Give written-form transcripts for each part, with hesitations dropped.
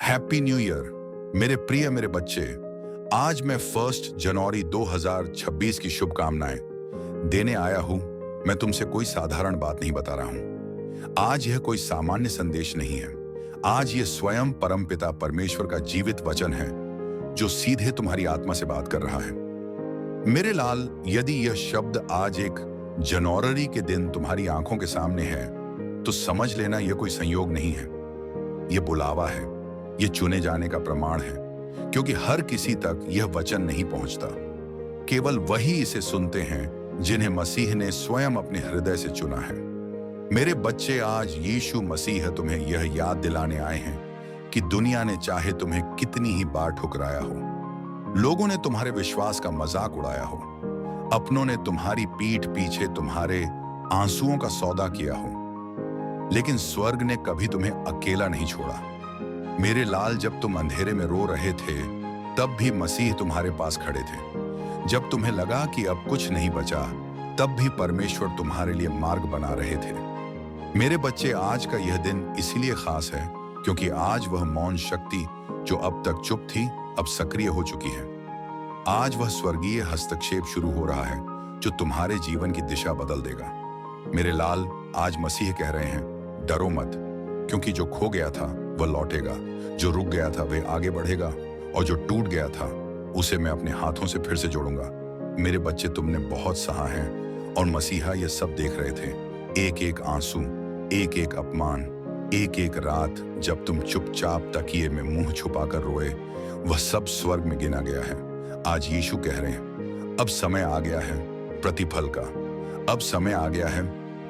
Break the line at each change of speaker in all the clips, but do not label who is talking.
Happy new year मेरे प्रिय मेरे बच्चे। आज मैं 1 जनवरी 2026 की शुभकामनाएं देने आया हूं। मैं तुमसे कोई साधारण बात नहीं बता रहा हूं। आज यह कोई सामान्य संदेश नहीं है। आज यह स्वयं परमपिता परमेश्वर का जीवित वचन है जो सीधे तुम्हारी आत्मा से बात कर रहा है। मेरे लाल, यदि यह शब्द आज एक जनवरी के दिन तुम्हारी आंखों के सामने है तो समझ लेना यह कोई संयोग नहीं है। यह बुलावा है, यह चुने जाने का प्रमाण है, क्योंकि हर किसी तक यह वचन नहीं पहुंचता। केवल वही इसे सुनते हैं जिन्हें मसीह ने स्वयं अपने हृदय से चुना है। मेरे बच्चे, आज यीशु मसीह तुम्हें यह याद दिलाने आए हैं कि दुनिया ने चाहे तुम्हें कितनी ही बार ठुकराया हो, लोगों ने तुम्हारे विश्वास का मजाक उड़ाया हो, अपनों ने तुम्हारी पीठ पीछे तुम्हारे आंसुओं का सौदा किया हो, लेकिन स्वर्ग ने कभी तुम्हें अकेला नहीं छोड़ा। मेरे लाल, जब तुम अंधेरे में रो रहे थे तब भी मसीह तुम्हारे पास खड़े थे। जब तुम्हें लगा कि अब कुछ नहीं बचा तब भी परमेश्वर तुम्हारे लिए मार्ग बना रहे थे। मेरे बच्चे, आज का यह दिन इसलिए खास है क्योंकि आज वह मौन शक्ति जो अब तक चुप थी अब सक्रिय हो चुकी है। आज वह स्वर्गीय हस्तक्षेप शुरू हो रहा है जो तुम्हारे जीवन की दिशा बदल देगा। मेरे लाल, आज मसीह कह रहे हैं, डरो मत, क्योंकि जो खो गया था वह लौटेगा, जो रुक गया था वह आगे बढ़ेगा, और जो टूट गया था उसे मैं अपने हाथों से फिर से जोड़ूंगा। मेरे बच्चे, तुमने बहुत सहा है और मसीहा ये सब देख रहे थे। एक एक आंसू, एक एक अपमान, एक एक रात जब तुम चुपचाप तकिए में मुंह छुपाकर रोए, वह सब स्वर्ग में गिना गया है। आज यीशु कह रहे हैं, अब समय आ गया है प्रतिफल का, अब समय आ गया है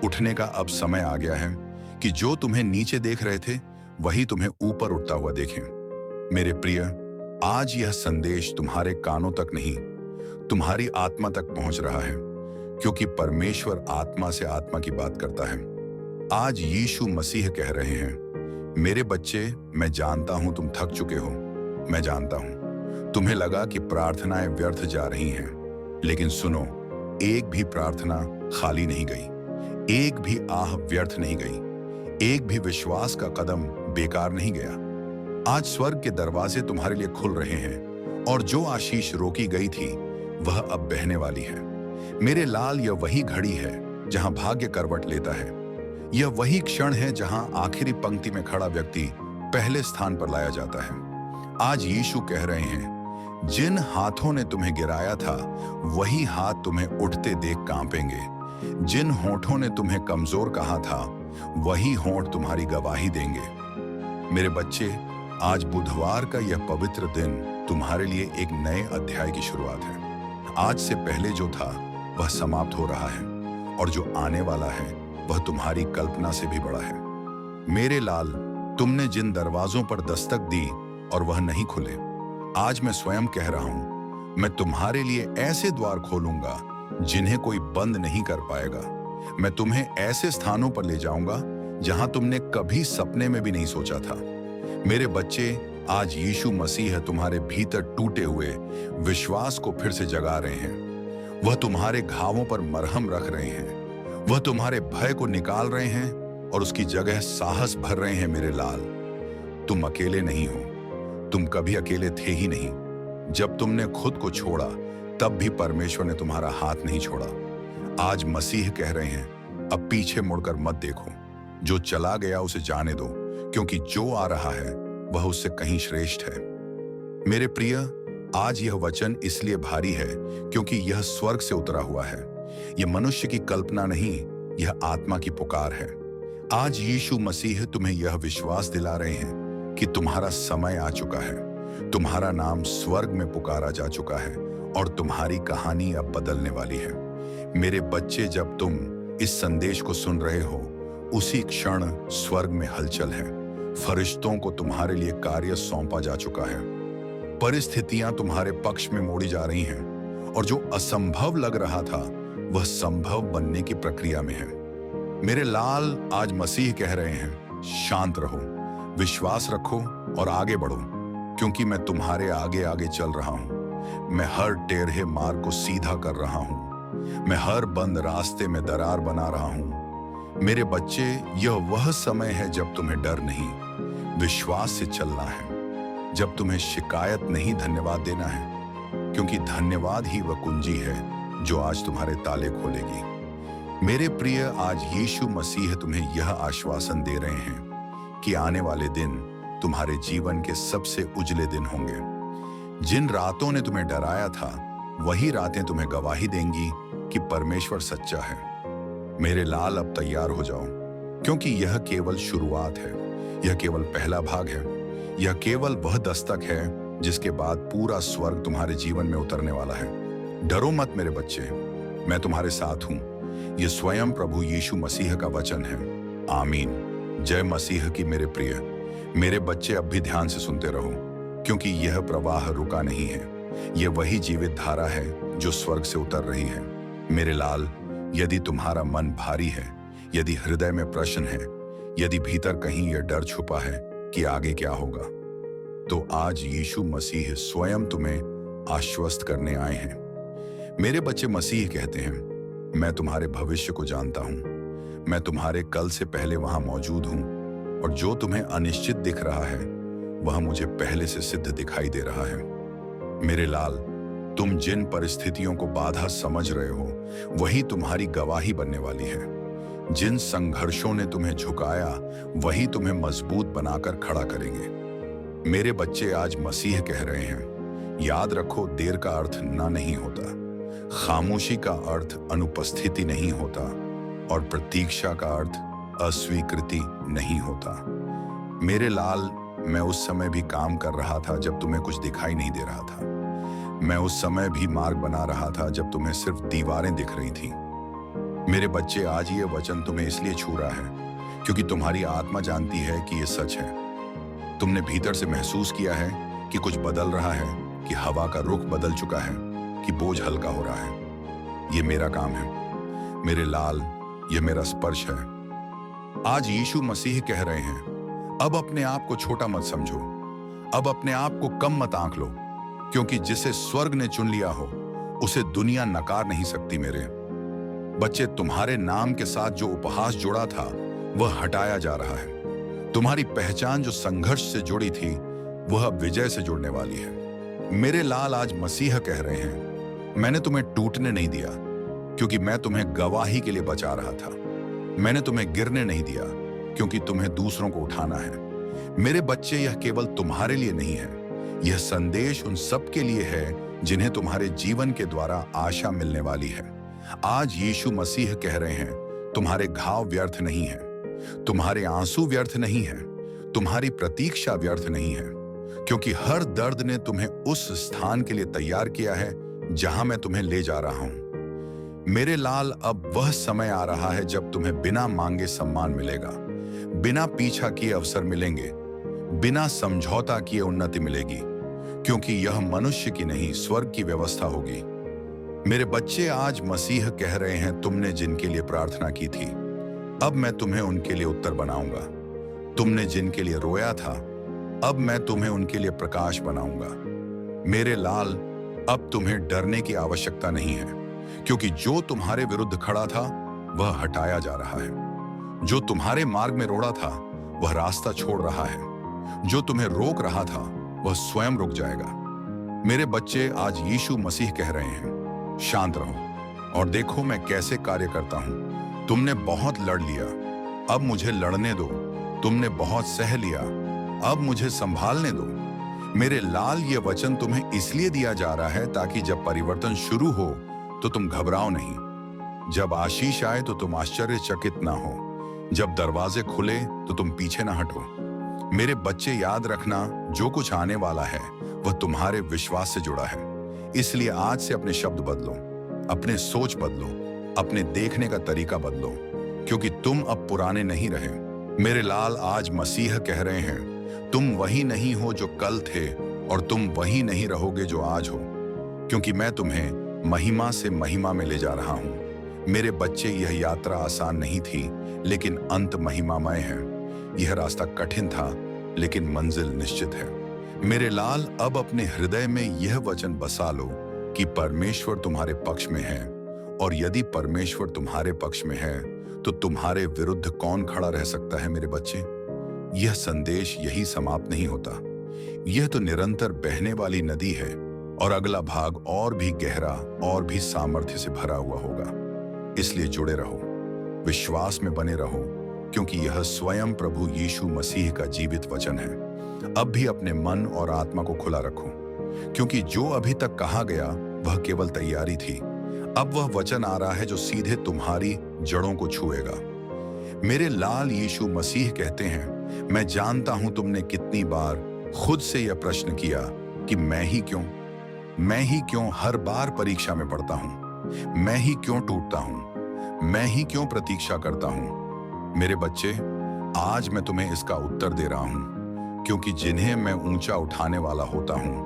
उठने का, अब समय आ गया है कि जो तुम्हें नीचे देख रहे थे वही तुम्हें ऊपर उठता हुआ देखें। मेरे प्रिय, आज यह संदेश तुम्हारे कानों तक नहीं, तुम्हारी आत्मा तक पहुंच रहा है, क्योंकि परमेश्वर आत्मा से आत्मा की बात करता है। आज यीशु मसीह कह रहे हैं, मेरे बच्चे, मैं जानता हूं तुम थक चुके हो, मैं जानता हूं तुम्हें लगा कि प्रार्थनाएं व्यर्थ जा रही हैं, लेकिन सुनो, एक भी प्रार्थना खाली नहीं गई, एक भी आह व्यर्थ नहीं गई, एक भी विश्वास का कदम बेकार नहीं गया। आज स्वर्ग के दरवाजे तुम्हारे लिए खुल रहे हैं और जो आशीष रोकी गई थी वह अब बहने वाली है। मेरे लाल, यह वही घड़ी है जहां भाग्य करवट लेता है। यह वही क्षण है जहां आखिरी पंक्ति में खड़ा व्यक्ति पहले स्थान पर लाया जाता है। आज यीशु कह रहे हैं, जिन हाथों ने तुम्हें गिराया था वही हाथ तुम्हें उठते देख कांपेंगे। जिन होठों ने तुम्हें कमजोर कहा था वही होंठ तुम्हारी गवाही देंगे। मेरे बच्चे, आज बुधवार का यह पवित्र दिन तुम्हारे लिए एक नए अध्याय की शुरुआत है। आज से पहले जो था वह समाप्त हो रहा है और जो आने वाला है वह तुम्हारी कल्पना से भी बड़ा है। मेरे लाल, तुमने जिन दरवाजों पर दस्तक दी और वह नहीं खुले, आज मैं स्वयं कह रहा हूं, मैं तुम्हारे लिए ऐसे द्वार खोलूंगा जिन्हें कोई बंद नहीं कर पाएगा। मैं तुम्हें ऐसे स्थानों पर ले जाऊंगा जहां तुमने कभी सपने में भी नहीं सोचा था। मेरे बच्चे, आज यीशु मसीह तुम्हारे भीतर टूटे हुए विश्वास को फिर से जगा रहे हैं। वह तुम्हारे घावों पर मरहम रख रहे हैं, वह तुम्हारे भय को निकाल रहे हैं और उसकी जगह साहस भर रहे हैं। मेरे लाल, तुम अकेले नहीं हो, तुम कभी अकेले थे ही नहीं। जब तुमने खुद को छोड़ा तब भी परमेश्वर ने तुम्हारा हाथ नहीं छोड़ा। आज मसीह कह रहे हैं, अब पीछे मुड़कर मत देखो, जो चला गया उसे जाने दो, क्योंकि जो आ रहा है वह उससे कहीं श्रेष्ठ है। मेरे प्रिय, आज यह वचन इसलिए भारी है क्योंकि यह स्वर्ग से उतरा हुआ है। यह मनुष्य की कल्पना नहीं, यह आत्मा की पुकार है। आज यीशु मसीह तुम्हें यह विश्वास दिला रहे हैं कि तुम्हारा समय आ चुका है, तुम्हारा नाम स्वर्ग में पुकारा जा चुका है और तुम्हारी कहानी अब बदलने वाली है। मेरे बच्चे, जब तुम इस संदेश को सुन रहे हो उसी क्षण स्वर्ग में हलचल है। फरिश्तों को तुम्हारे लिए कार्य सौंपा जा चुका है। परिस्थितियां तुम्हारे पक्ष में मोड़ी जा रही हैं और जो असंभव लग रहा था वह संभव बनने की प्रक्रिया में है। मेरे लाल, आज मसीह कह रहे हैं, शांत रहो, विश्वास रखो और आगे बढ़ो, क्योंकि मैं तुम्हारे आगे आगे चल रहा हूं। मैं हर टेढ़े मार्ग को सीधा कर रहा हूं, मैं हर बंद रास्ते में दरार बना रहा हूं। मेरे बच्चे, यह वह समय है जब तुम्हें डर नहीं, विश्वास से चलना है। जब तुम्हें शिकायत नहीं धन्यवाद देना है, क्योंकि धन्यवाद ही वह कुंजी है जो आज तुम्हारे ताले खोलेगी। मेरे प्रिय, आज यीशु मसीह तुम्हें यह आश्वासन दे रहे हैं कि आने वाले दिन तुम्हारे जीवन के सबसे उजले दिन होंगे। जिन रातों ने तुम्हें डराया था, वही रातें तुम्हें गवाही देंगी कि परमेश्वर सच्चा है। मेरे लाल, अब तैयार हो जाओ, क्योंकि यह केवल शुरुआत है। यह केवल पहला भाग है। यह केवल वह दस्तक है जिसके बाद पूरा स्वर्ग तुम्हारे जीवन में उतरने वाला है। डरो मत मेरे बच्चे, मैं तुम्हारे साथ हूं। यह स्वयं प्रभु यीशु मसीह का वचन है। आमीन। जय मसीह की। मेरे प्रिय, मेरे बच्चे, अब भी ध्यान से सुनते रहो, क्योंकि यह प्रवाह रुका नहीं है। यह वही जीवित धारा है जो स्वर्ग से उतर रही है। मेरे लाल, यदि तुम्हारा मन भारी है, यदि हृदय में प्रश्न है, यदि भीतर कहीं यह डर छुपा है कि आगे क्या होगा, तो आज यीशु मसीह स्वयं तुम्हें आश्वस्त करने आए हैं। मेरे बच्चे, मसीह कहते हैं, मैं तुम्हारे भविष्य को जानता हूं। मैं तुम्हारे कल से पहले वहां मौजूद हूं, और जो तुम्हें अनिश्चित दिख रहा है वह मुझे पहले से सिद्ध दिखाई दे रहा है। मेरे लाल, तुम जिन परिस्थितियों को बाधा समझ रहे हो, वही तुम्हारी गवाही बनने वाली है। जिन संघर्षों ने तुम्हें झुकाया, वही तुम्हें मजबूत बनाकर खड़ा करेंगे। मेरे बच्चे, आज मसीह कह रहे हैं, याद रखो, देर का अर्थ ना नहीं होता, खामोशी का अर्थ अनुपस्थिति नहीं होता, और प्रतीक्षा का अर्थ अस्वीकृति नहीं होता। मेरे लाल, मैं उस समय भी काम कर रहा था जब तुम्हें कुछ दिखाई नहीं दे रहा था। मैं उस समय भी मार्ग बना रहा था जब तुम्हें सिर्फ दीवारें दिख रही थीं। मेरे बच्चे, आज ये वचन तुम्हें इसलिए छू रहा है क्योंकि तुम्हारी आत्मा जानती है कि ये सच है। तुमने भीतर से महसूस किया है कि कुछ बदल रहा है, कि हवा का रुख बदल चुका है, कि बोझ हल्का हो रहा है। ये मेरा काम है मेरे लाल, ये मेरा स्पर्श है। आज यीशु मसीह कह रहे हैं, अब अपने आप को छोटा मत समझो, अब अपने आप को कम मत आंक लो, क्योंकि जिसे स्वर्ग ने चुन लिया हो उसे दुनिया नकार नहीं सकती। मेरे बच्चे, तुम्हारे नाम के साथ जो उपहास जुड़ा था वह हटाया जा रहा है। तुम्हारी पहचान जो संघर्ष से जुड़ी थी वह अब विजय से जुड़ने वाली है। मेरे लाल, आज मसीह कह रहे हैं, मैंने तुम्हें टूटने नहीं दिया, क्योंकि मैं तुम्हें गवाही के लिए बचा रहा था। मैंने तुम्हें गिरने नहीं दिया, क्योंकि तुम्हें दूसरों को उठाना है। मेरे बच्चे, यह केवल तुम्हारे लिए नहीं है, यह संदेश उन सब के लिए है जिन्हें तुम्हारे जीवन के द्वारा आशा मिलने वाली है। आज यीशु मसीह कह रहे हैं, तुम्हारे घाव व्यर्थ नहीं है, तुम्हारे आंसू व्यर्थ नहीं है, तुम्हारी प्रतीक्षा व्यर्थ नहीं है, क्योंकि हर दर्द ने तुम्हें उस स्थान के लिए तैयार किया है जहां मैं तुम्हें ले जा रहा हूं। मेरे लाल, अब वह समय आ रहा है जब तुम्हें बिना मांगे सम्मान मिलेगा, बिना पीछा किए अवसर मिलेंगे, बिना समझौता किए उन्नति मिलेगी, क्योंकि यह मनुष्य की नहीं, स्वर्ग की व्यवस्था होगी। मेरे बच्चे, आज मसीह कह रहे हैं, तुमने जिनके लिए प्रार्थना की थी, अब मैं तुम्हें उनके लिए उत्तर बनाऊंगा। तुमने जिनके लिए रोया था, अब मैं तुम्हें उनके लिए प्रकाश बनाऊंगा। मेरे लाल, अब तुम्हें डरने की आवश्यकता नहीं है, क्योंकि जो तुम्हारे विरुद्ध खड़ा था वह हटाया जा रहा है। जो तुम्हारे मार्ग में रोड़ा था वह रास्ता छोड़ रहा है। जो तुम्हें रोक रहा था वह स्वयं रुक जाएगा। मेरे बच्चे, आज यीशु मसीह कह रहे हैं, शांत रहो और देखो मैं कैसे कार्य करता हूं। तुमने बहुत लड़ लिया, अब मुझे लड़ने दो। तुमने बहुत सह लिया, अब मुझे संभालने दो। मेरे लाल, ये वचन तुम्हें इसलिए दिया जा रहा है ताकि जब परिवर्तन शुरू हो तो तुम घबराओ नहीं। जब आशीष आए तो तुम आश्चर्यचकित ना हो। जब दरवाजे खुले तो तुम पीछे ना हटो। मेरे बच्चे, याद रखना, जो कुछ आने वाला है वह तुम्हारे विश्वास से जुड़ा है। इसलिए आज से अपने शब्द बदलो, अपने सोच बदलो, अपने देखने का तरीका बदलो, क्योंकि तुम अब पुराने नहीं रहे। मेरे लाल, आज मसीह कह रहे हैं, तुम वही नहीं हो जो कल थे, और तुम वही नहीं रहोगे जो आज हो, क्योंकि मैं तुम्हें महिमा से महिमा में ले जा रहा हूं। मेरे बच्चे, यह यात्रा आसान नहीं थी, लेकिन अंत महिमामय है। यह रास्ता कठिन था, लेकिन मंजिल निश्चित है। मेरे लाल, अब अपने हृदय में यह वचन बसा लो कि परमेश्वर तुम्हारे पक्ष में है, और यदि परमेश्वर तुम्हारे पक्ष में है तो तुम्हारे विरुद्ध कौन खड़ा रह सकता है। मेरे बच्चे, यह संदेश यही समाप्त नहीं होता। यह तो निरंतर बहने वाली नदी है और अगला भाग और भी गहरा और भी सामर्थ्य से भरा हुआ होगा। इसलिए जुड़े रहो, विश्वास में बने रहो, क्योंकि यह स्वयं प्रभु यीशु मसीह का जीवित वचन है। अब भी अपने मन और आत्मा को खुला रखो, क्योंकि जो अभी तक कहा गया वह केवल तैयारी थी। अब वह वचन आ रहा है जो सीधे तुम्हारी जड़ों को छुएगा। मेरे लाल यीशु मसीह कहते हैं, मैं जानता हूं तुमने कितनी बार खुद से यह प्रश्न किया कि मैं ही क्यों हर बार परीक्षा में पड़ता हूं, मैं ही क्यों टूटता हूं, मैं ही क्यों प्रतीक्षा करता हूं। मेरे बच्चे, आज मैं तुम्हें इसका उत्तर दे रहा हूं, क्योंकि जिन्हें मैं ऊंचा उठाने वाला होता हूं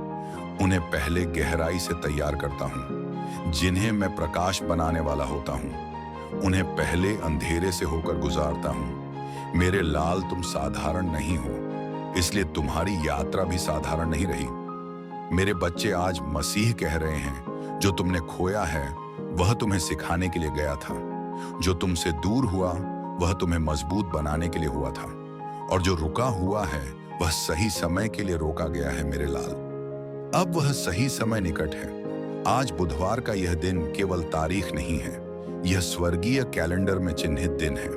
उन्हें पहले गहराई से तैयार करता हूं। जिन्हें मैं प्रकाश बनाने वाला होता हूं उन्हें पहले अंधेरे से होकर गुजारता हूं। मेरे लाल, तुम साधारण नहीं हो, इसलिए तुम्हारी यात्रा भी साधारण नहीं रही। मेरे बच्चे, आज मसीह कह रहे हैं, जो तुमने खोया है वह तुम्हें सिखाने के लिए गया था। जो तुमसे दूर हुआ वह तुम्हें मजबूत बनाने के लिए हुआ था, और जो रुका हुआ है वह सही समय के लिए रोका गया है। मेरे लाल, अब वह सही समय निकट है। आज बुधवार का यह दिन केवल तारीख नहीं है, यह स्वर्गीय कैलेंडर में चिन्हित दिन है।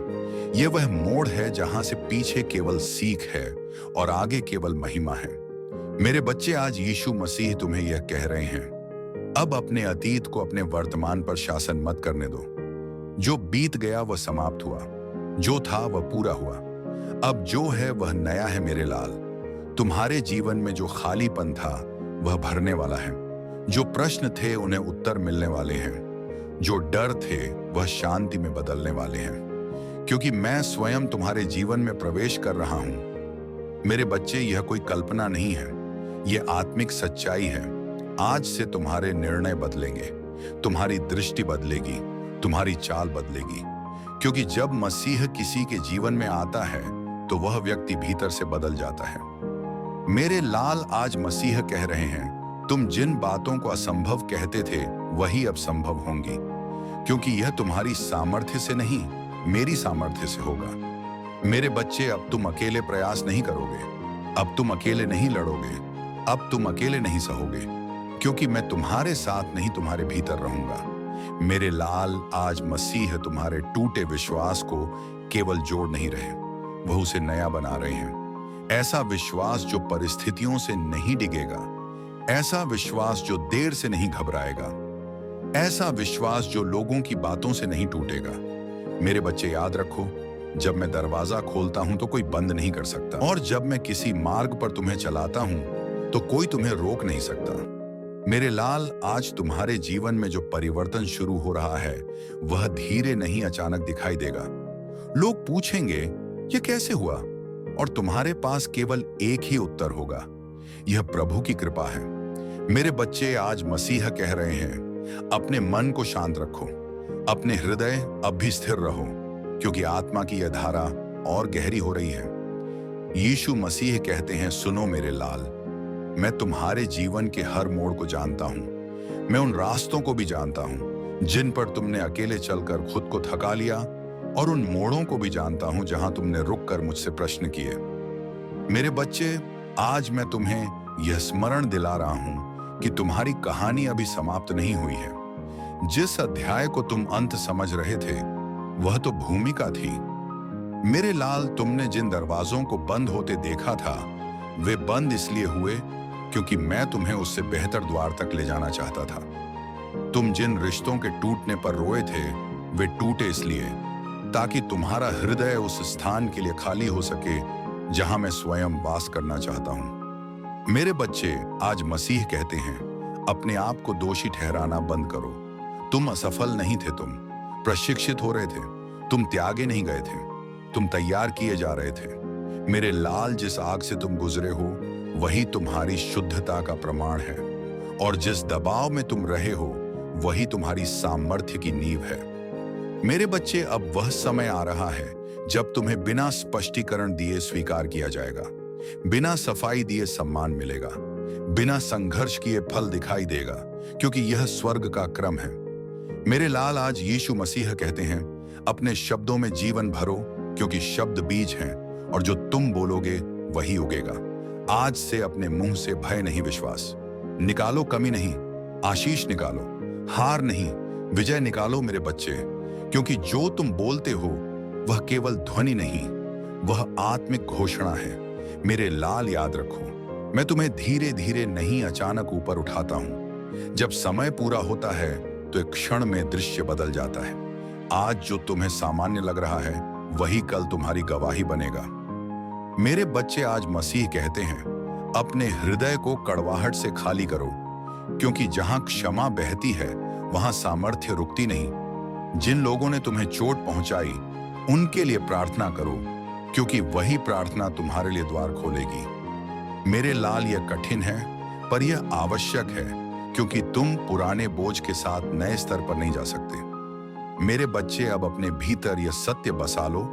यह वह मोड़ है जहां से पीछे केवल सीख है और आगे केवल महिमा है। मेरे बच्चे, आज यीशु मसीह तुम्हें यह कह रहे हैं, अब अपने अतीत को अपने वर्तमान पर शासन मत करने दो। जो बीत गया वह समाप्त हुआ, जो था वह पूरा हुआ, अब जो है वह नया है। मेरे लाल, तुम्हारे जीवन में जो खालीपन था वह भरने वाला है। जो प्रश्न थे उन्हें उत्तर मिलने वाले हैं, जो डर थे वह शांति में बदलने वाले हैं, क्योंकि मैं स्वयं तुम्हारे जीवन में प्रवेश कर रहा हूं। मेरे बच्चे, यह कोई कल्पना नहीं है, यह आत्मिक सच्चाई है। आज से तुम्हारे निर्णय बदलेंगे, तुम्हारी दृष्टि बदलेगी, तुम्हारी चाल बदलेगी, क्योंकि जब मसीह किसी के जीवन में आता है तो वह व्यक्ति भीतर से बदल जाता है। मेरे लाल, आज मसीह कह रहे हैं, तुम जिन बातों को असंभव कहते थे वही अब संभव होंगी, क्योंकि यह तुम्हारी सामर्थ्य से नहीं, मेरी सामर्थ्य से होगा। मेरे बच्चे, अब तुम अकेले प्रयास नहीं करोगे, अब तुम अकेले नहीं लड़ोगे, अब तुम अकेले नहीं सहोगे, क्योंकि मैं तुम्हारे साथ नहीं, तुम्हारे भीतर रहूंगा। मेरे लाल, आज मसीह तुम्हारे टूटे विश्वास को केवल जोड़ नहीं रहे, वह उसे नया बना रहे हैं। ऐसा विश्वास जो परिस्थितियों से नहीं डिगेगा, ऐसा विश्वास जो देर से नहीं घबराएगा, ऐसा विश्वास जो लोगों की बातों से नहीं टूटेगा। मेरे बच्चे, याद रखो, जब मैं दरवाजा खोलता हूं तो कोई बंद नहीं कर सकता, और जब मैं किसी मार्ग पर तुम्हें चलाता हूं तो कोई तुम्हें रोक नहीं सकता। मेरे लाल, आज तुम्हारे जीवन में जो परिवर्तन शुरू हो रहा है वह धीरे नहीं, अचानक दिखाई देगा। लोग पूछेंगे, यह कैसे हुआ? और तुम्हारे पास केवल एक ही उत्तर होगा, यह प्रभु की कृपा है। मेरे बच्चे, आज मसीह कह रहे हैं, अपने मन को शांत रखो, अपने हृदय अब भी स्थिर रहो, क्योंकि आत्मा की यह धारा और गहरी हो रही है। यीशु मसीह कहते हैं, सुनो मेरे लाल, मैं तुम्हारे जीवन के हर मोड़ को जानता हूं। मैं उन रास्तों को भी जानता हूं जिन पर तुमने अकेले चलकर खुद को थका लिया, और उन मोड़ों को भी जानता हूं जहां तुमने रुककर मुझसे प्रश्न किए। मेरे बच्चे, आज मैं तुम्हें यह स्मरण दिला रहा हूं कि तुम्हारी कहानी अभी समाप्त नहीं हुई है। जिस अध्याय को तुम अंत समझ रहे थे वह तो भूमिका थी। मेरे लाल, तुमने जिन दरवाजों को बंद होते देखा था वे बंद इसलिए हुए क्योंकि मैं तुम्हें उससे बेहतर द्वार तक ले जाना चाहता था। तुम जिन रिश्तों के टूटने पर रोए थे वे टूटे इसलिए ताकि तुम्हारा हृदय उस स्थान के लिए खाली हो सके जहां मैं स्वयं वास करना चाहता हूं। मेरे बच्चे, आज मसीह कहते हैं, अपने आप को दोषी ठहराना बंद करो। तुम असफल नहीं थे, तुम प्रशिक्षित हो रहे थे, तुम त्यागे नहीं गए थे, तुम तैयार किए जा रहे थे। मेरे लाल, जिस आग से तुम गुजरे हो वही तुम्हारी शुद्धता का प्रमाण है, और जिस दबाव में तुम रहे हो वही तुम्हारी सामर्थ्य की नींव है। मेरे बच्चे, अब वह समय आ रहा है जब तुम्हें बिना स्पष्टीकरण दिए स्वीकार किया जाएगा, बिना सफाई दिए सम्मान मिलेगा, बिना संघर्ष किए फल दिखाई देगा, क्योंकि यह स्वर्ग का क्रम है। मेरे लाल, आज यीशु मसीह कहते हैं, अपने शब्दों में जीवन भरो, क्योंकि शब्द बीज हैं और जो तुम बोलोगे वही उगेगा। आज से अपने मुंह से भय नहीं, विश्वास निकालो, कमी नहीं, आशीष निकालो, हार नहीं, विजय निकालो मेरे बच्चे। क्योंकि जो तुम बोलते हो वह केवल ध्वनि नहीं, वह आत्मिक घोषणा है। मेरे लाल, याद रखो, मैं तुम्हें धीरे धीरे नहीं, अचानक ऊपर उठाता हूं। जब समय पूरा होता है तो एक क्षण में दृश्य बदल जाता है। आज जो तुम्हें सामान्य लग रहा है वही कल तुम्हारी गवाही बनेगा। मेरे बच्चे, आज मसीह कहते हैं, अपने हृदय को कड़वाहट से खाली करो, क्योंकि जहां क्षमा बहती है वहां सामर्थ्य रुकती नहीं। जिन लोगों ने तुम्हें चोट पहुंचाई उनके लिए प्रार्थना करो, क्योंकि वही प्रार्थना तुम्हारे लिए द्वार खोलेगी। मेरे लाल, यह कठिन है पर यह आवश्यक है, क्योंकि तुम पुराने बोझ के साथ नए स्तर पर नहीं जा सकते। मेरे बच्चे, अब अपने भीतर यह सत्य बसा लो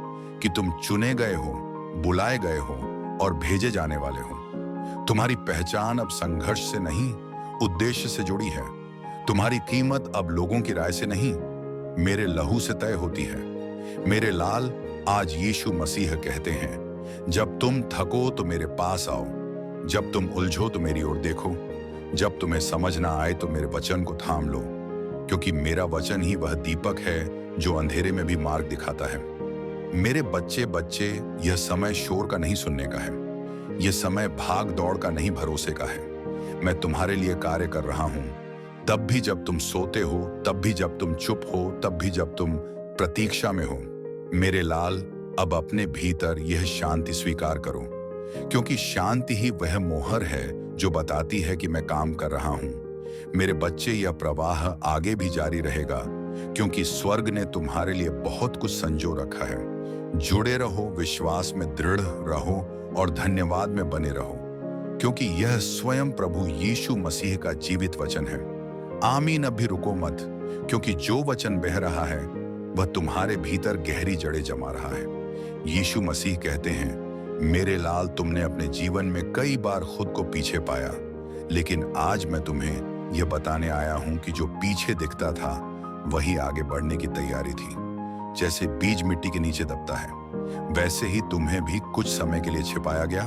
कि तुम चुने गए हो, बुलाए गए हो और भेजे जाने वाले हो। तुम्हारी पहचान अब संघर्ष से नहीं, उद्देश्य से जुड़ी है। तुम्हारी कीमत अब लोगों की राय से नहीं, मेरे लहू से तय होती है। मेरे लाल, आज यीशु मसीह कहते हैं, जब तुम थको तो मेरे पास आओ, जब तुम उलझो तो मेरी ओर देखो, जब तुम्हें समझ ना आए तो मेरे वचन को थाम लो, क्योंकि मेरा वचन ही वह दीपक है जो अंधेरे में भी मार्ग दिखाता है। मेरे बच्चे, यह समय शोर का नहीं, सुनने का है। यह समय भाग दौड़ का नहीं, भरोसे का है। मैं तुम्हारे लिए कार्य कर रहा हूं, तब भी जब तुम सोते हो, तब भी जब तुम चुप हो, तब भी जब तुम प्रतीक्षा में हो। मेरे लाल, अब अपने भीतर यह शांति स्वीकार करो, क्योंकि शांति ही वह मोहर है जो बताती है कि मैं काम कर रहा हूं। मेरे बच्चे, यह प्रवाह आगे भी जारी रहेगा, क्योंकि स्वर्ग ने तुम्हारे लिए बहुत कुछ संजो रखा है। जुड़े रहो, विश्वास में दृढ़ रहो और धन्यवाद में बने रहो, क्योंकि यह स्वयं प्रभु यीशु मसीह का जीवित वचन है। आमीन। अब भी रुको मत, क्योंकि जो वचन बह रहा है वह तुम्हारे भीतर गहरी जड़ें जमा रहा है। यीशु मसीह कहते हैं, मेरे लाल, तुमने अपने जीवन में कई बार खुद को पीछे पाया, लेकिन आज मैं तुम्हें यह बताने आया हूं कि जो पीछे दिखता था वही आगे बढ़ने की तैयारी थी। जैसे बीज मिट्टी के नीचे दबता है, वैसे ही तुम्हें भी कुछ समय के लिए छिपाया गया,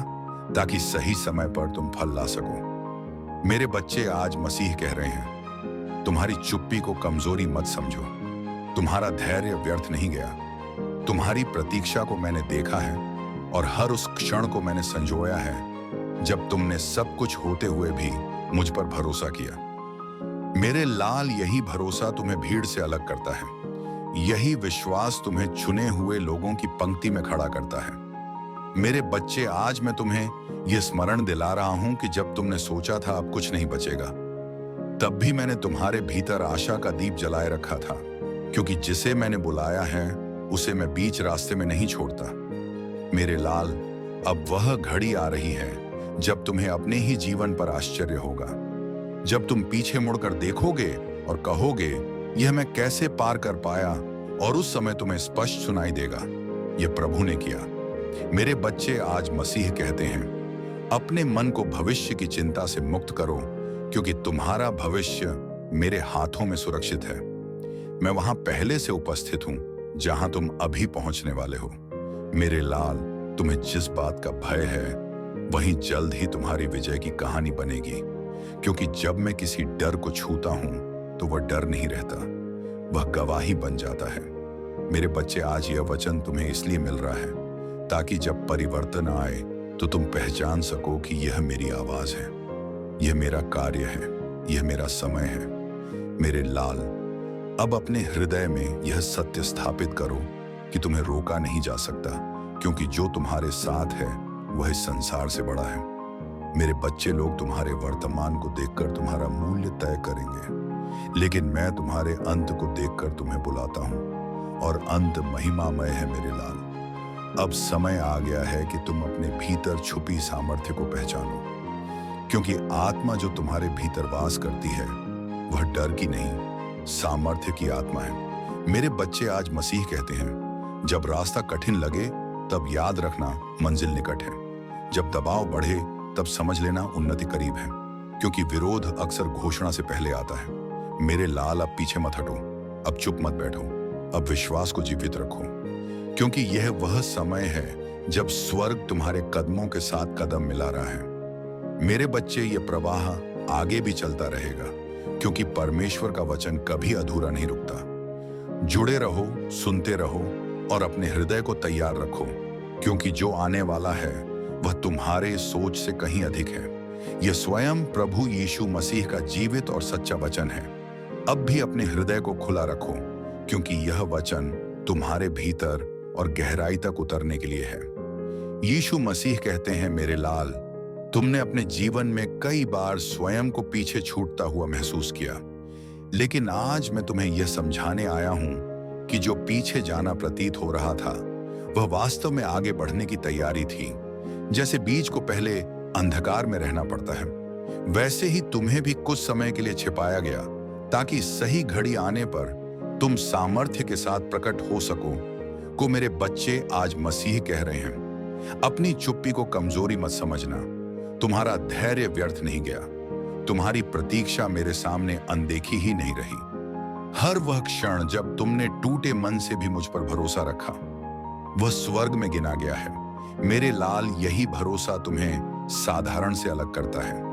ताकि सही समय पर तुम फल ला सको। मेरे बच्चे, आज मसीह कह रहे हैं, तुम्हारी चुप्पी को कमजोरी मत समझो। तुम्हारा धैर्य व्यर्थ नहीं गया। तुम्हारी प्रतीक्षा को मैंने देखा है और हर उस क्षण को मैंने संजोया है जब तुमने सब कुछ होते हुए भी मुझ पर भरोसा किया। मेरे लाल, यही भरोसा तुम्हें भीड़ से अलग करता है। यही विश्वास तुम्हें चुने हुए लोगों की पंक्ति में खड़ा करता है। मेरे बच्चे, आज मैं तुम्हें यह स्मरण दिला रहा हूं कि जब तुमने सोचा था अब कुछ नहीं बचेगा, तब भी मैंने तुम्हारे भीतर आशा का दीप जलाए रखा था, क्योंकि जिसे मैंने बुलाया है उसे मैं बीच रास्ते में नहीं छोड़ता। मेरे लाल, अब वह घड़ी आ रही है जब तुम्हें अपने ही जीवन पर आश्चर्य होगा। जब तुम पीछे मुड़कर देखोगे और कहोगे, यह मैं कैसे पार कर पाया, और उस समय तुम्हें स्पष्ट सुनाई देगा, यह प्रभु ने किया। मेरे बच्चे, आज मसीह कहते हैं, अपने मन को भविष्य की चिंता से मुक्त करो, क्योंकि तुम्हारा भविष्य मेरे हाथों में सुरक्षित है। मैं वहां पहले से उपस्थित हूं जहां तुम अभी पहुंचने वाले हो। मेरे लाल, तुम्हें जिस बात का भय है वही जल्द ही तुम्हारी विजय की कहानी बनेगी, क्योंकि जब मैं किसी डर को छूता हूं तो वह डर नहीं रहता, वह गवाही बन जाता है। मेरे बच्चे, आज यह वचन तुम्हें इसलिए मिल रहा है ताकि जब परिवर्तन आए तो तुम पहचान सको कि यह मेरी आवाज है, यह मेरा कार्य है, यह मेरा समय है। मेरे लाल, अब अपने हृदय में यह सत्य स्थापित करो कि तुम्हें रोका नहीं जा सकता, क्योंकि जो तुम्हारे साथ है वह इस संसार से बड़ा है। मेरे बच्चे, लोग तुम्हारे वर्तमान को देखकर तुम्हारा मूल्य तय करेंगे, लेकिन मैं तुम्हारे अंत को देखकर तुम्हें बुलाता हूं, और अंत महिमामय है। मेरे लाल, अब समय आ गया है कि तुम अपने भीतर छुपी सामर्थ्य को पहचानो, क्योंकि आत्मा जो तुम्हारे भीतर वास करती है वह डर की नहीं, सामर्थ्य की आत्मा है। मेरे बच्चे, आज मसीह कहते हैं, जब रास्ता कठिन लगे तब याद रखना मंजिल निकट है। जब दबाव बढ़े तब समझ लेना उन्नति करीब है, क्योंकि विरोध अक्सर घोषणा से पहले आता है। मेरे लाल, अब पीछे मत हटो, अब चुप मत बैठो, अब विश्वास को जीवित रखो, क्योंकि यह वह समय है जब स्वर्ग तुम्हारे कदमों के साथ कदम मिला रहा है। मेरे बच्चे, ये प्रवाह आगे भी चलता रहेगा, क्योंकि परमेश्वर का वचन कभी अधूरा नहीं रुकता। जुड़े रहो, सुनते रहो और अपने हृदय को तैयार रखो, क्योंकि जो आने वाला है वह तुम्हारे सोच से कहीं अधिक है। यह स्वयं प्रभु यीशु मसीह का जीवित और सच्चा वचन है। अब भी अपने हृदय को खुला रखो, क्योंकि यह वचन तुम्हारे भीतर और गहराई तक उतरने के लिए है। यीशु मसीह कहते हैं, मेरे लाल, तुमने अपने जीवन में कई बार स्वयं को पीछे छूटता हुआ महसूस किया, लेकिन आज मैं तुम्हें यह समझाने आया हूं कि जो पीछे जाना प्रतीत हो रहा था वह वास्तव में आगे बढ़ने की तैयारी थी। जैसे बीज को पहले अंधकार में रहना पड़ता है, वैसे ही तुम्हें भी कुछ समय के लिए छिपाया गया, ताकि सही घड़ी आने पर तुम सामर्थ्य के साथ प्रकट हो सको। को मेरे बच्चे, आज मसीह कह रहे हैं, अपनी चुप्पी को कमजोरी मत समझना। तुम्हारा धैर्य व्यर्थ नहीं गया। तुम्हारी प्रतीक्षा मेरे सामने अनदेखी ही नहीं रही। हर वह क्षण जब तुमने टूटे मन से भी मुझ पर भरोसा रखा, वह स्वर्ग में गिना गया है। मेरे लाल, यही भरोसा तुम्हें साधारण से अलग करता है।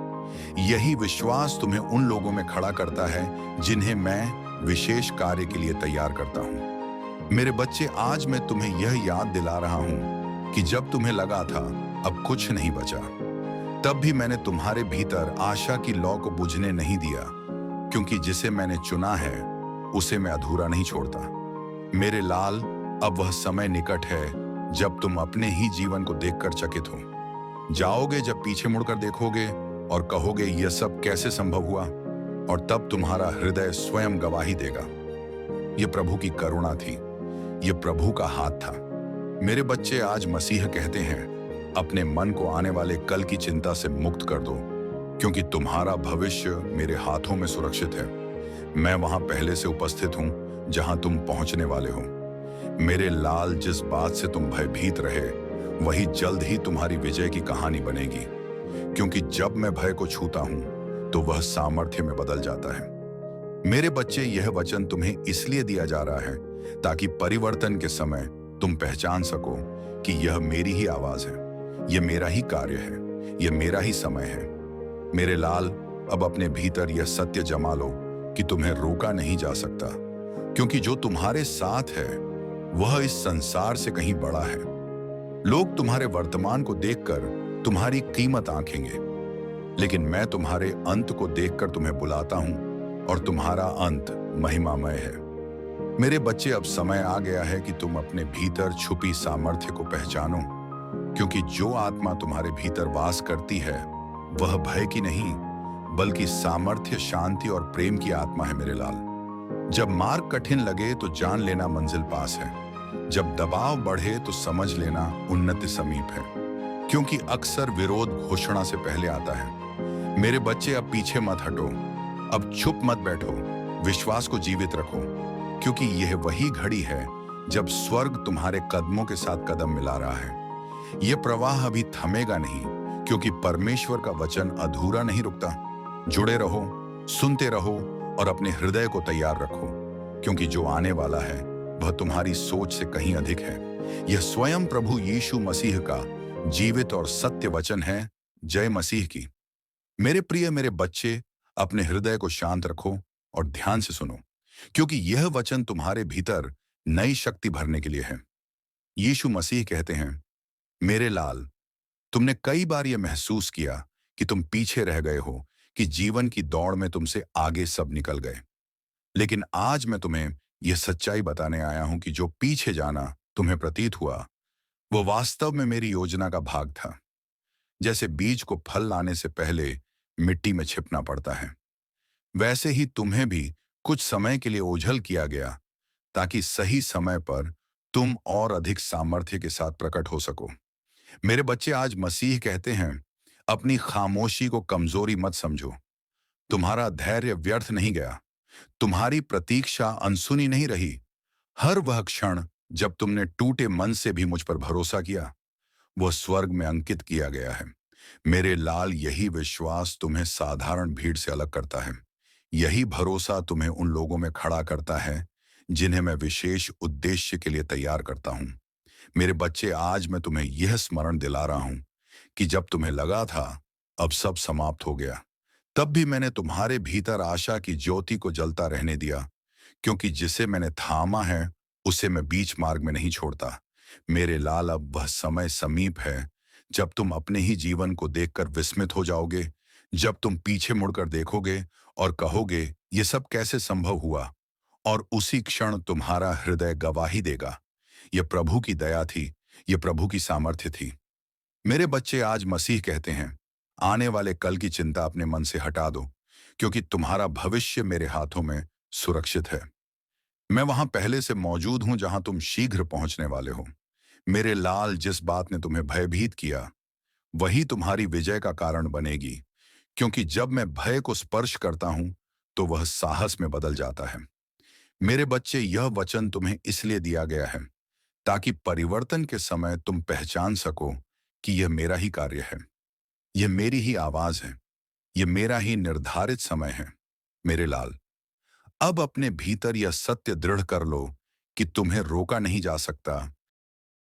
यही विश्वास तुम्हें उन लोगों में खड़ा करता है जिन्हें मैं विशेष कार्य के लिए तैयार करता हूं। मेरे बच्चे, आज मैं तुम्हें यह याद दिला रहा हूं कि जब तुम्हें लगा था अब कुछ नहीं बचा, तब भी मैंने तुम्हारे भीतर आशा की लौ को बुझने नहीं दिया, क्योंकि जिसे मैंने चुना है उसे मैं अधूरा नहीं छोड़ता। मेरे लाल, अब वह समय निकट है जब तुम अपने ही जीवन को देखकर चकित हो जाओगे, जब पीछे मुड़कर देखोगे और कहोगे, यह सब कैसे संभव हुआ, और तब तुम्हारा हृदय स्वयं गवाही देगा। यह प्रभु की करुणा थी, यह प्रभु का हाथ था। मेरे बच्चे, आज मसीह कहते हैं, अपने मन को आने वाले कल की चिंता से मुक्त कर दो, क्योंकि तुम्हारा भविष्य मेरे हाथों में सुरक्षित है। मैं वहां पहले से उपस्थित हूं जहां तुम पहुंचने वाले हो। मेरे लाल, जिस बात से तुम भयभीत रहे वही जल्द ही तुम्हारी विजय की कहानी बनेगी, क्योंकि जब मैं भय को छूता हूं तो वह सामर्थ्य में बदल जाता है। मेरे बच्चे, यह वचन तुम्हें इसलिए दिया जा रहा है ताकि परिवर्तन के समय तुम पहचान सको कि यह मेरी ही आवाज है, यह मेरा ही कार्य है, यह मेरा ही समय है। मेरे लाल, अब अपने भीतर यह सत्य जमा लो कि तुम्हें रोका नहीं जा सकता, क्योंकि जो तुम्हारे साथ है वह इस संसार से कहीं बड़ा है। लोग तुम्हारे वर्तमान को देखकर तुम्हारी कीमत आंकेंगे, लेकिन मैं तुम्हारे अंत को देखकर तुम्हें बुलाता हूं, और तुम्हारा अंत महिमामय है। मेरे बच्चे, अब समय आ गया है कि तुम अपने भीतर छुपी सामर्थ्य को पहचानो, क्योंकि जो आत्मा तुम्हारे भीतर वास करती है वह भय की नहीं, बल्कि सामर्थ्य, शांति और प्रेम की आत्मा है। मेरे लाल, जब मार्ग कठिन लगे तो जान लेना मंजिल पास है। जब दबाव बढ़े तो समझ लेना उन्नति समीप है, क्योंकि अक्सर विरोध घोषणा से पहले आता है। मेरे बच्चे, अब पीछे मत हटो, अब चुप मत बैठो, विश्वास को जीवित रखो, क्योंकि यह वही घड़ी है जब स्वर्ग तुम्हारे कदमों के साथ कदम मिला रहा है। यह प्रवाह अभी थमेगा नहीं, क्योंकि परमेश्वर का वचन अधूरा नहीं रुकता। जुड़े रहो, सुनते रहो और अपने हृदय को तैयार रखो, क्योंकि जो आने वाला है वह तुम्हारी सोच से कहीं अधिक है। यह स्वयं प्रभु यीशु मसीह का जीवित और सत्य वचन है। जय मसीह की। मेरे प्रिय मेरे बच्चे, अपने हृदय को शांत रखो और ध्यान से सुनो, क्योंकि यह वचन तुम्हारे भीतर नई शक्ति भरने के लिए है। यीशु मसीह कहते हैं, मेरे लाल, तुमने कई बार यह महसूस किया कि तुम पीछे रह गए हो, कि जीवन की दौड़ में तुमसे आगे सब निकल गए, लेकिन आज मैं तुम्हें यह सच्चाई बताने आया हूं कि जो पीछे जाना तुम्हें प्रतीत हुआ वो वास्तव में मेरी योजना का भाग था। जैसे बीज को फल लाने से पहले मिट्टी में छिपना पड़ता है, वैसे ही तुम्हें भी कुछ समय के लिए ओझल किया गया, ताकि सही समय पर तुम और अधिक सामर्थ्य के साथ प्रकट हो सको। मेरे बच्चे, आज मसीह कहते हैं, अपनी खामोशी को कमजोरी मत समझो। तुम्हारा धैर्य व्यर्थ नहीं गया, तुम्हारी प्रतीक्षा अनसुनी नहीं रही। हर वह क्षण जब तुमने टूटे मन से भी मुझ पर भरोसा किया, वह स्वर्ग में अंकित किया गया है। मेरे लाल, यही विश्वास तुम्हें साधारण भीड़ से अलग करता है। यही भरोसा तुम्हें उन लोगों में खड़ा करता है जिन्हें मैं विशेष उद्देश्य के लिए तैयार करता हूं। मेरे बच्चे, आज मैं तुम्हें यह स्मरण दिला रहा हूं कि जब तुम्हें लगा था अब सब समाप्त हो गया। तब भी मैंने तुम्हारे भीतर आशा की ज्योति को जलता रहने दिया, क्योंकि जिसे मैंने थामा है उसे मैं बीच मार्ग में नहीं छोड़ता। मेरे लाल, अब वह समय समीप है जब तुम अपने ही जीवन को देखकर विस्मित हो जाओगे, जब तुम पीछे मुड़कर देखोगे और कहोगे ये सब कैसे संभव हुआ, और उसी क्षण तुम्हारा हृदय गवाही देगा, यह प्रभु की दया थी, यह प्रभु की सामर्थ्य थी। मेरे बच्चे, आज मसीह कहते हैं, आने वाले कल की चिंता अपने मन से हटा दो, क्योंकि तुम्हारा भविष्य मेरे हाथों में सुरक्षित है। मैं वहां पहले से मौजूद हूं जहां तुम शीघ्र पहुंचने वाले हो। मेरे लाल, जिस बात ने तुम्हें भयभीत किया वही तुम्हारी विजय का कारण बनेगी, क्योंकि जब मैं भय को स्पर्श करता हूं तो वह साहस में बदल जाता है। मेरे बच्चे, यह वचन तुम्हें इसलिए दिया गया है ताकि परिवर्तन के समय तुम पहचान सको कि यह मेरा ही कार्य है, यह मेरी ही आवाज है, यह मेरा ही निर्धारित समय है। मेरे लाल, अब अपने भीतर यह सत्य दृढ़ कर लो कि तुम्हें रोका नहीं जा सकता,